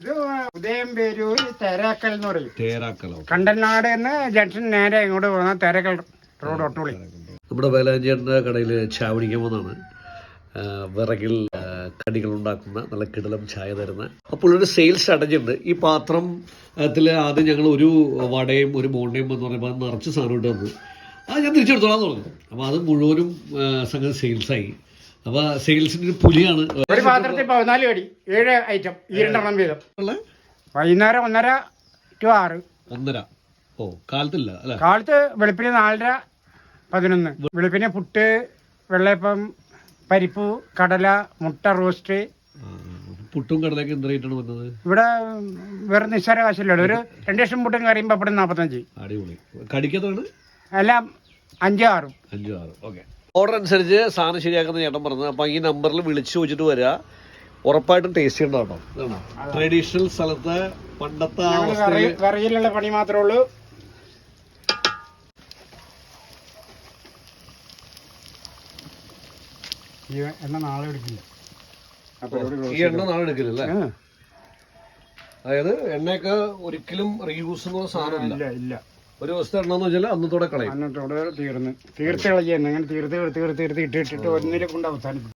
ഇത് ഉദയംപേരൂർ തേരാക്കൽ എന്ന് പറയും. തേരാക്കലോ കണ്ടൽനാട് എന്ന് ജംഗ്ഷൻ നേരെ ഇങ്ങോട്ട് പോകുന്ന തേരാക്കൽ റോഡ് ഒട്ടുള്ളി. നമ്മുടെ വേലാഞ്ചേട്ടൻ്റെ കടയിൽ ചായ പിടിക്കാൻ വന്നതാണ്. വിറകിൽ കടികൾ ഉണ്ടാക്കുന്ന നല്ല കിടലം ചായ തരുന്ന. അപ്പോൾ ഒരു സെയിൽസ് സ്ട്രാറ്റജി ഉണ്ട്. ഈ പാത്രത്തിൽ ആദ്യം ഞങ്ങൾ ഒരു വടയും ഒരു ബോണ്ടയും എന്ന് പറയുമ്പോൾ നിറച്ച് സാധനം ഇട്ട് വന്നു. അത് ഞാൻ തിരിച്ചെടുത്തോളാന്ന് പറഞ്ഞു. അപ്പോൾ അത് മുഴുവനും സംഗതി സെയിൽസായി. അപ്പോൾ സെയിൽസിൻ്റെ പുലിയാണ്. ഒരു പാത്രത്തിൽ 14 കടി 7 ഐറ്റം 2 വീതം. വൈകുന്നേരം 1:30 to 6. 1:30. ഓ കാലത്തില്ല അല്ലേ? കാലത്ത് വെളുപ്പിന് 4:30 11. വെളുപ്പിന് പുട്ട്, വെള്ളയപ്പം, പരിപ്പ്, കടല, മുട്ട റോസ്റ്റ്. പുട്ടും കടലൊക്കെ എന്ത് റേറ്റാണ് വന്നത്? ഇവിടെ വേറെ നിസ്സാര കാശില്ല. ഒരു 2 ലക്ഷം പുട്ടും കറിയും പപ്പടം 45. അടിപൊളി. കടിക്കത്താണ് എല്ലാം 5, 6. 5, 6. ഓക്കെ. ഓർഡർ അനുസരിച്ച് സാധനം ശരിയാക്കുന്ന ചേട്ടൻ പറഞ്ഞത്. അപ്പം ഈ നമ്പറിൽ വിളിച്ചു ചോദിച്ചിട്ട് വരിക. ഉറപ്പായിട്ടും ടേസ്റ്റ് ഉണ്ടാവും കേട്ടോ. ട്രഡീഷണൽ സ്ഥലത്ത് പണ്ടത്തെ വിറകിലുള്ള പണി മാത്രമേ ഉള്ളൂ. ഈ എണ്ണ നാളെ എടുക്കില്ല. ഈ എണ്ണ നാളെ എടുക്കില്ലല്ലേ? അതായത് എണ്ണയൊക്കെ ഒരിക്കലും റീയൂസ് എന്ന സാധനം ഇല്ല. ഒരു ദിവസത്തെ എണ്ണ എന്ന് വെച്ചാൽ അന്നത്തോടെ കളയും. അന്നത്തോടെ തീർത്ത് കളയുന്നു. തീർത്ത് കളയുന്നു. അങ്ങനെ തീർത്ത് ഇട്ടിട്ട് ഒന്നിനെ കൊണ്ട് അവസാനിപ്പിക്കും.